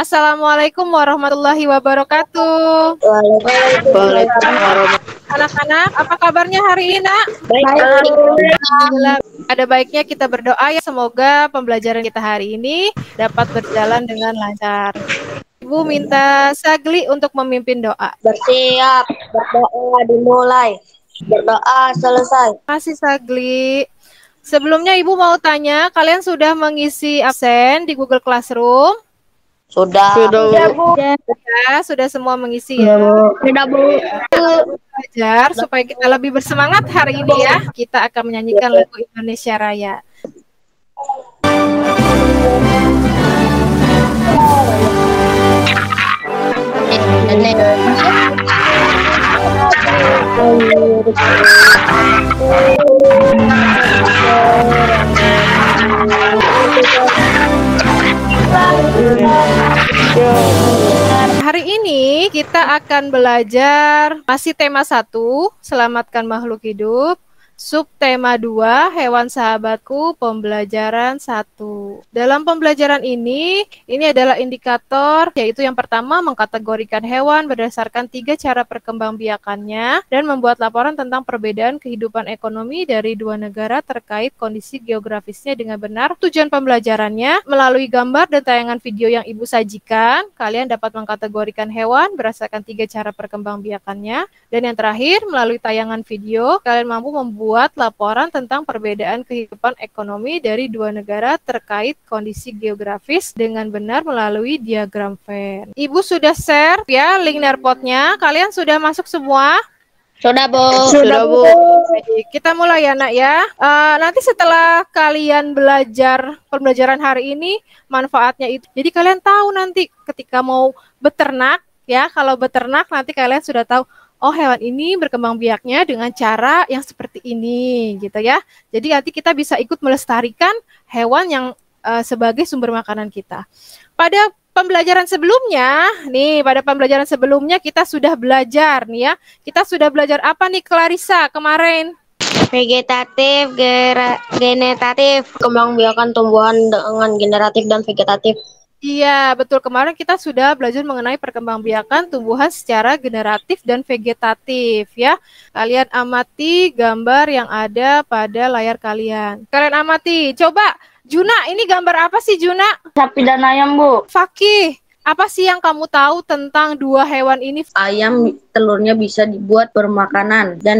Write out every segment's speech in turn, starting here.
Assalamualaikum warahmatullahi wabarakatuh. Waalaikumsalam. Anak-anak, apa kabarnya hari ini, Nak? Baik. Alhamdulillah. Ada baiknya kita berdoa ya, semoga pembelajaran kita hari ini dapat berjalan dengan lancar. Ibu minta Sagli untuk memimpin doa. Bersiap, berdoa dimulai, berdoa selesai. Terima kasih Sagli. Sebelumnya Ibu mau tanya, kalian sudah mengisi absen di Google Classroom? Sudah. Bu. Sudah semua mengisi ya. Sudah, Bu. Belajar supaya kita lebih bersemangat hari ini ya. Kita akan menyanyikan lagu Indonesia Raya. Hari ini kita akan belajar masih tema 1, selamatkan makhluk hidup. Subtema 2, hewan sahabatku, pembelajaran 1. Dalam pembelajaran ini adalah indikator, yaitu yang pertama mengkategorikan hewan berdasarkan 3 cara perkembangbiakannya dan membuat laporan tentang perbedaan kehidupan ekonomi dari 2 negara terkait kondisi geografisnya dengan benar. Tujuan pembelajarannya, melalui gambar dan tayangan video yang Ibu sajikan, kalian dapat mengkategorikan hewan berdasarkan 3 cara perkembangbiakannya. Dan yang terakhir, melalui tayangan video, kalian mampu membuat laporan tentang perbedaan kehidupan ekonomi dari 2 negara terkait kondisi geografis dengan benar melalui diagram Venn. Ibu sudah share ya link Nerpotnya. Kalian sudah masuk semua? Sudah, Bu. Sudah, Bu. Baik, kita mulai ya, Nak ya. Nanti setelah kalian belajar pembelajaran hari ini, manfaatnya itu. Jadi kalian tahu nanti ketika mau beternak, ya, kalau beternak nanti kalian sudah tahu, oh hewan ini berkembang biaknya dengan cara yang seperti ini, gitu ya. Jadi nanti kita bisa ikut melestarikan hewan yang sebagai sumber makanan kita. Pada pembelajaran sebelumnya kita sudah belajar nih ya. Kita sudah belajar apa nih Clarissa kemarin? Vegetatif, generatif, kembangbiakan tumbuhan dengan generatif dan vegetatif. Iya, betul. Kemarin kita sudah belajar mengenai perkembangbiakan tumbuhan secara generatif dan vegetatif ya. Kalian amati gambar yang ada pada layar kalian. Kalian amati. Coba, Juna, ini gambar apa sih, Juna? Sapi dan ayam, Bu. Fakih, apa sih yang kamu tahu tentang 2 hewan ini? Ayam telurnya bisa dibuat bermakanan dan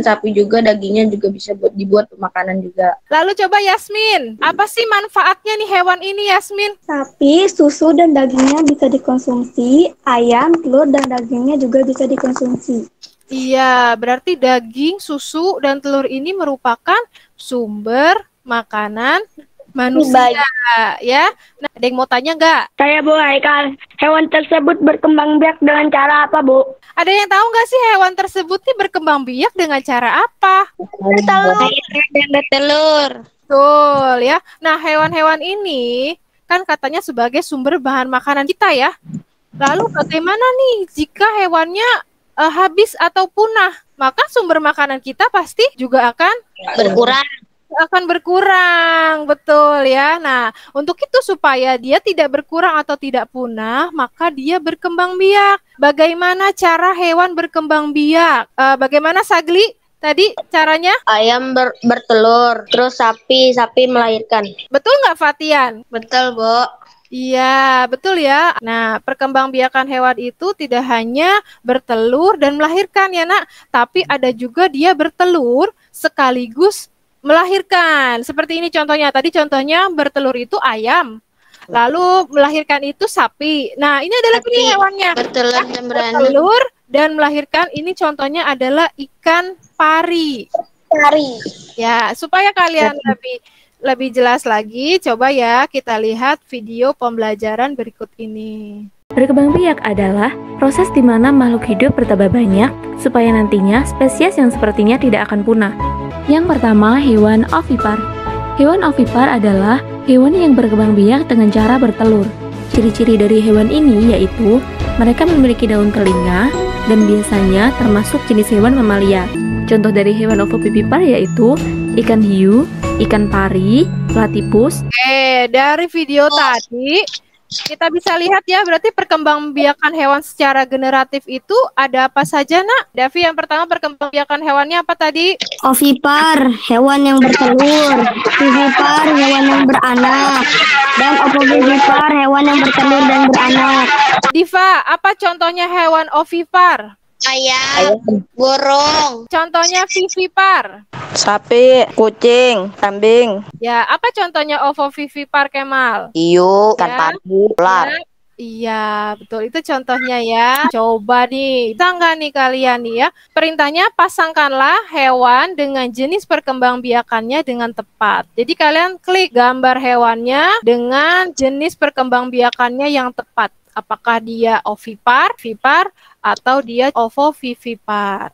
sapi juga dagingnya juga bisa dibuat makanan juga. Lalu coba Yasmin, apa sih manfaatnya nih hewan ini, Yasmin? Sapi, susu dan dagingnya bisa dikonsumsi, ayam, telur dan dagingnya juga bisa dikonsumsi. Iya, berarti daging, susu, dan telur ini merupakan sumber makanan manusia, ya. Nah, ada yang mau tanya nggak? Saya, Bu Haikal. Hewan tersebut berkembang biak dengan cara apa, Bu? Ada yang tahu nggak sih hewan tersebut nih berkembang biak dengan cara apa? Bertelur. Betul, ya. Nah, hewan-hewan ini kan katanya sebagai sumber bahan makanan kita, ya. Lalu bagaimana nih jika hewannya habis atau punah? Maka sumber makanan kita pasti juga akan berkurang, betul ya. Nah, untuk itu supaya dia tidak berkurang atau tidak punah, maka dia berkembang biak. Bagaimana cara hewan berkembang biak? Bagaimana Sagli tadi caranya? Ayam bertelur, terus sapi melahirkan. Betul nggak Fatian? Betul, Bu. Iya, betul ya. Nah, perkembangbiakan hewan itu tidak hanya bertelur dan melahirkan ya, Nak, tapi ada juga dia bertelur sekaligus melahirkan. Seperti ini contohnya. Tadi contohnya bertelur itu ayam. Lalu melahirkan itu sapi. Nah, ini adalah ini hewannya. Bertelur dan melahirkan. Ini contohnya adalah ikan pari. Ya, supaya kalian lebih jelas lagi, coba ya kita lihat video pembelajaran berikut ini. Berkembang biak adalah proses di mana makhluk hidup bertambah banyak supaya nantinya spesies yang sepertinya tidak akan punah. Yang pertama, hewan ovipar. Hewan ovipar adalah hewan yang berkembang biak dengan cara bertelur. Ciri-ciri dari hewan ini yaitu mereka memiliki daun telinga dan biasanya termasuk jenis hewan mamalia. Contoh dari hewan ovipar yaitu ikan hiu, ikan pari, platypus. Dari video tadi Kita bisa lihat ya, berarti perkembangbiakan hewan secara generatif itu ada apa saja, Nak? Davi, yang pertama perkembangbiakan hewannya apa tadi? Ovipar, hewan yang bertelur. Vivipar, hewan yang beranak. Dan opovivipar, hewan yang bertelur dan beranak. Diva, apa contohnya hewan ovipar? Ayam, burung, Contohnya vivipar. Sapi, kucing, kambing, Ya, apa contohnya ovovivipar, Kemal? hiu, ikan Ya. pari, ular. Iya, betul. Itu contohnya ya. Coba nih, bisa nggak nih kalian nih ya? Perintahnya pasangkanlah hewan dengan jenis perkembangbiakannya dengan tepat. Jadi kalian klik gambar hewannya dengan jenis perkembangbiakannya yang tepat. Apakah dia ovipar, vipar, atau dia ovovivipar.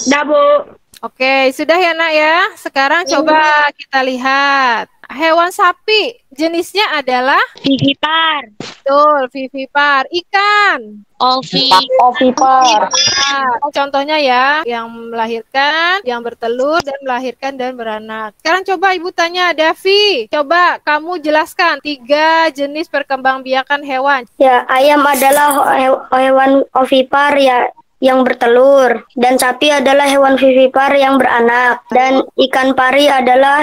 Dah, Bu. Oke, sudah ya Nak ya. Sekarang coba kita lihat. Hewan sapi jenisnya adalah Vivipar. betul, vivipar. Ikan. Ovipar. Nah, contohnya ya, yang melahirkan, yang bertelur, dan melahirkan dan beranak. Sekarang coba Ibu tanya, Davi, coba kamu jelaskan 3 jenis perkembangbiakan hewan. Ya, ayam adalah hewan ovipar ya yang bertelur, dan sapi adalah hewan vivipar yang beranak, dan ikan pari adalah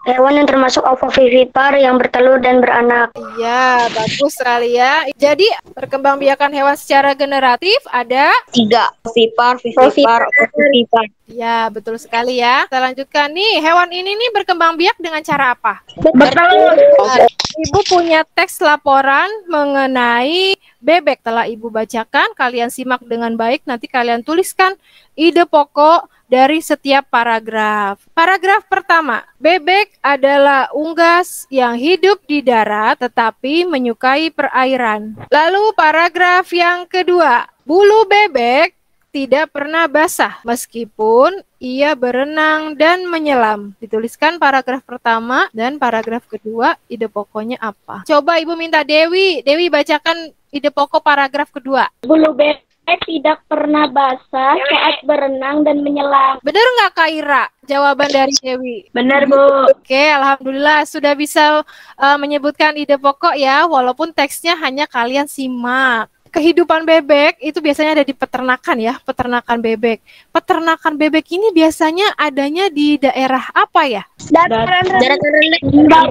hewan yang termasuk ovovivipar yang bertelur dan beranak. Iya, bagus sekali ya. Jadi, perkembangbiakan hewan secara generatif ada 3. Ovipar, vivipar, ovovivipar. ya, betul sekali ya. Kita lanjutkan nih, hewan ini nih berkembang biak dengan cara apa? Bertelur. Ibu punya teks laporan mengenai bebek. Telah Ibu bacakan, kalian simak dengan baik. Nanti kalian tuliskan ide pokok dari setiap paragraf. Paragraf pertama, bebek adalah unggas yang hidup di darat tetapi menyukai perairan. Lalu paragraf yang kedua, bulu bebek tidak pernah basah meskipun ia berenang dan menyelam. Dituliskan paragraf pertama dan paragraf kedua, ide pokoknya apa? Coba Ibu minta Dewi bacakan ide pokok paragraf kedua. Bulu bebek tidak pernah basah saat berenang dan menyelam. Benar nggak Kak Ira? Jawaban dari Dewi. Benar, Bu. Oke, alhamdulillah sudah bisa menyebutkan ide pokok ya, walaupun teksnya hanya kalian simak. Kehidupan bebek itu biasanya ada di peternakan ya, peternakan bebek. Peternakan bebek ini biasanya adanya di daerah apa ya? Dataran rendah.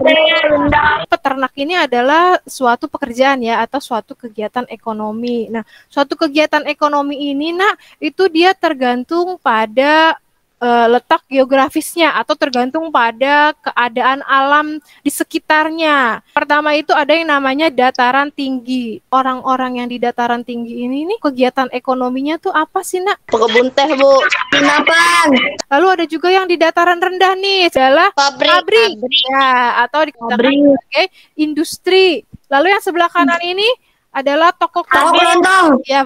Peternak ini adalah suatu pekerjaan ya, atau suatu kegiatan ekonomi. Nah, suatu kegiatan ekonomi ini itu dia tergantung pada letak geografisnya atau tergantung pada keadaan alam di sekitarnya. Pertama itu ada yang namanya dataran tinggi. Orang-orang yang di dataran tinggi ini nih kegiatan ekonominya tuh apa sih, Nak? Pekebun teh, Bu. Kenapa? Lalu ada juga yang di dataran rendah nih, adalah pabrik. Ya, atau dikatakan sebagai industri. Lalu yang sebelah kanan ini adalah toko kelontong. Ya,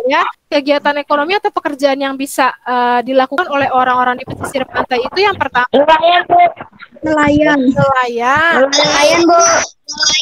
ya, kegiatan ekonomi atau pekerjaan yang bisa dilakukan oleh orang-orang di pesisir pantai itu yang pertama Nelayan. nelayan, Bu.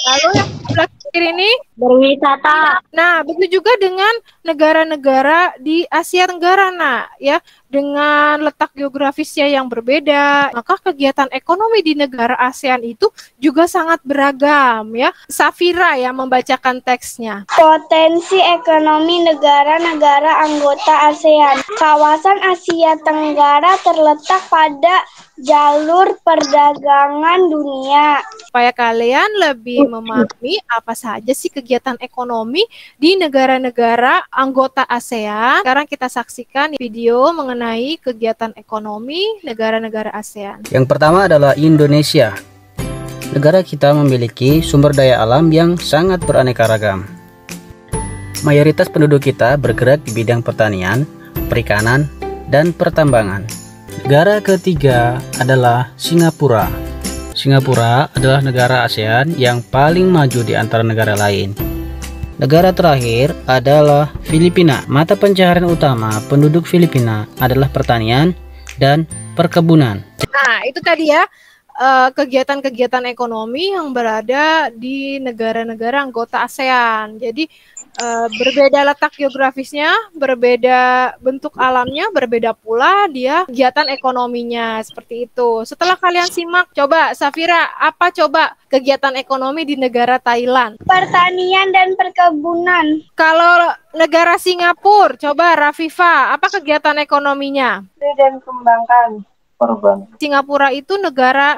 Lalu yang sebelah kiri ini Berwisata. nah, begitu juga dengan negara-negara di Asia Tenggara, ya, dengan letak geografisnya yang berbeda, maka kegiatan ekonomi di negara ASEAN itu juga sangat beragam, ya. Safira yang membacakan teksnya. Potensi ekonomi negara-negara anggota ASEAN. Kawasan Asia Tenggara terletak pada jalur perdagangan dunia. Supaya kalian lebih memahami apa saja sih kegiatan ekonomi di negara-negara anggota ASEAN. Sekarang kita saksikan video mengenai kegiatan ekonomi negara-negara ASEAN. Yang pertama adalah Indonesia. Negara kita memiliki sumber daya alam yang sangat beraneka ragam. Mayoritas penduduk kita bergerak di bidang pertanian, perikanan, dan pertambangan. Negara ketiga adalah Singapura. Singapura adalah negara ASEAN yang paling maju di antara negara lain. Negara terakhir adalah Filipina. Mata pencaharian utama penduduk Filipina adalah pertanian dan perkebunan. Nah, itu tadi ya kegiatan-kegiatan ekonomi yang berada di negara-negara anggota ASEAN. Jadi berbeda letak geografisnya, berbeda bentuk alamnya, berbeda pula dia kegiatan ekonominya, seperti itu. Setelah kalian simak, coba Safira, apa coba kegiatan ekonomi di negara Thailand? Pertanian dan perkebunan. Kalau negara Singapura, coba Rafifa, apa kegiatan ekonominya? Dan kembangkan. Singapura itu negara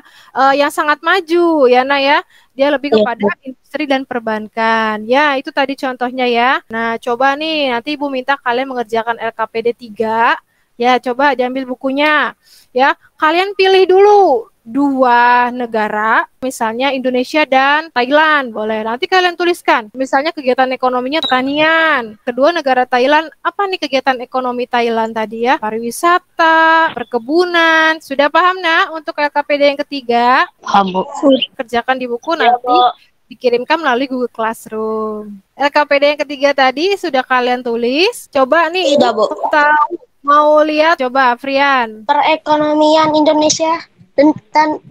yang sangat maju ya Nah ya, dia lebih kepada industri dan perbankan. Ya, itu tadi contohnya ya. Nah, coba nih nanti Ibu minta kalian mengerjakan LKPD 3. Ya, coba diambil bukunya. Ya, kalian pilih dulu 2 negara, misalnya Indonesia dan Thailand, boleh. Nanti kalian tuliskan, misalnya kegiatan ekonominya pertanian. Kedua negara Thailand, apa nih kegiatan ekonomi Thailand tadi ya? Pariwisata, perkebunan. Sudah paham nak untuk LKPD yang ketiga? Paham, Bu. Kerjakan di buku nanti dikirimkan melalui Google Classroom. LKPD yang ketiga tadi sudah kalian tulis. Coba nih, Sudah, Bu. tahu mau lihat, coba Afrian. Perekonomian Indonesia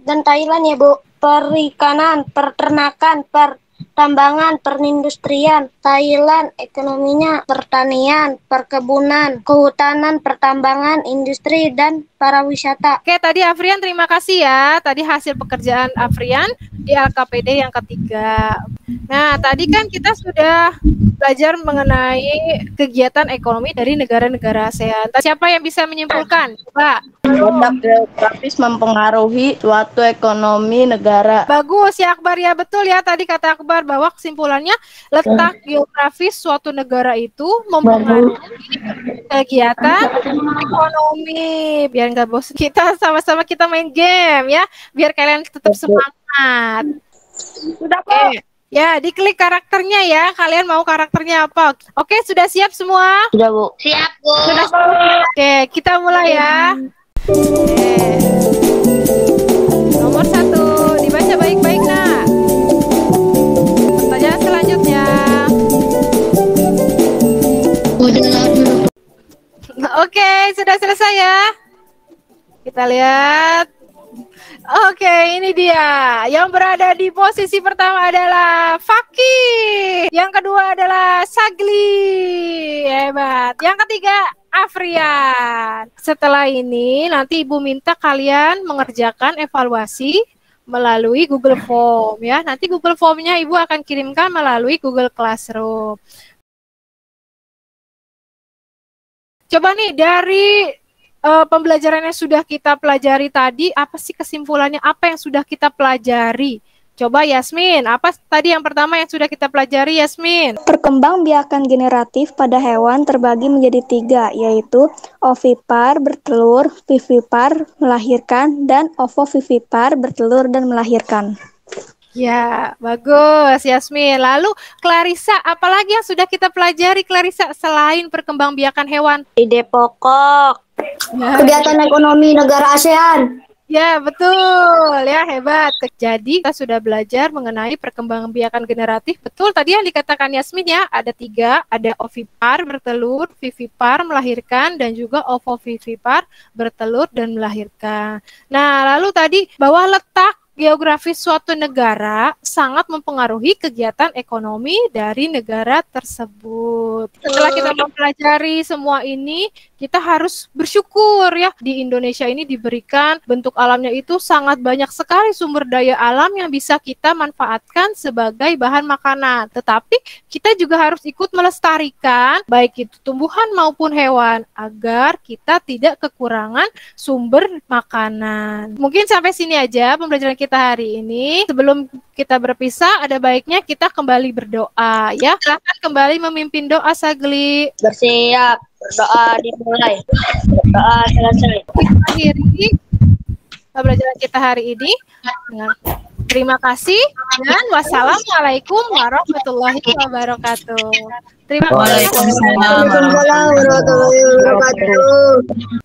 dan Thailand ya Bu. Perikanan, peternakan, pertambangan, perindustrian. Thailand ekonominya pertanian, perkebunan, kehutanan, pertambangan, industri, dan pariwisata. Oke, tadi Afrian terima kasih ya. Tadi hasil pekerjaan Afrian di LKPD yang ketiga. Nah, tadi kan kita sudah belajar mengenai kegiatan ekonomi dari negara-negara ASEAN. Siapa yang bisa menyimpulkan? Coba. Letak geografis mempengaruhi suatu ekonomi negara. Bagus ya Akbar, ya betul ya tadi kata Akbar bahwa kesimpulannya letak geografis suatu negara itu mempengaruhi kegiatan ekonomi. Biar nggak bosan, kita sama-sama kita main game ya, biar kalian tetap semangat. Sudah Oke. Ya, diklik karakternya ya. Kalian mau karakternya apa? Oke, sudah siap semua? Sudah, Bu. Siap, Bu. Sudah siap. Oke, kita mulai ya. Oke. Nomor 1, dibaca baik-baik nak. Pertanyaan selanjutnya. Oke, sudah selesai ya. Kita lihat. Oke, ini dia. Yang berada di posisi pertama adalah Fakih. Yang kedua adalah Sagli. Hebat. Yang ketiga Afrian. Setelah ini nanti Ibu minta kalian mengerjakan evaluasi melalui Google Form ya. Nanti Google Form-nya Ibu akan kirimkan melalui Google Classroom. Coba nih dari pembelajaran yang sudah kita pelajari tadi, apa sih kesimpulannya? Apa yang sudah kita pelajari? Coba Yasmin, apa tadi yang pertama yang sudah kita pelajari Yasmin? Perkembangbiakan generatif pada hewan terbagi menjadi 3, yaitu ovipar bertelur, vivipar melahirkan, dan ovovivipar bertelur dan melahirkan. Ya, bagus Yasmin. Lalu Clarissa, apalagi yang sudah kita pelajari Clarissa selain perkembangbiakan hewan? Ide pokok. Ya. Kegiatan ekonomi negara ASEAN. Ya, betul. Ya, hebat. Jadi, kita sudah belajar mengenai perkembangbiakan generatif. Betul, tadi yang dikatakan Yasmin ya, ada 3. Ada ovipar bertelur, vivipar melahirkan, dan juga ovovivipar bertelur dan melahirkan. Nah, lalu tadi bahwa letak geografis suatu negara sangat mempengaruhi kegiatan ekonomi dari negara tersebut. Setelah kita mempelajari semua ini, kita harus bersyukur ya. Di Indonesia ini diberikan bentuk alamnya itu sangat banyak sekali sumber daya alam yang bisa kita manfaatkan sebagai bahan makanan. Tetapi kita juga harus ikut melestarikan baik itu tumbuhan maupun hewan agar kita tidak kekurangan sumber makanan. Mungkin sampai sini aja pembelajaran kita hari ini. Sebelum kita berpisah, ada baiknya kita kembali berdoa ya. Silahkan kembali memimpin doa Sagli. Bersiap. Berdoa dimulai. Berdoa selesai. Kita akhiri pembelajaran kita hari ini dengan terima kasih dan wassalamualaikum warahmatullahi wabarakatuh. Terima kasih. Waalaikumsalam warahmatullahi wabarakatuh.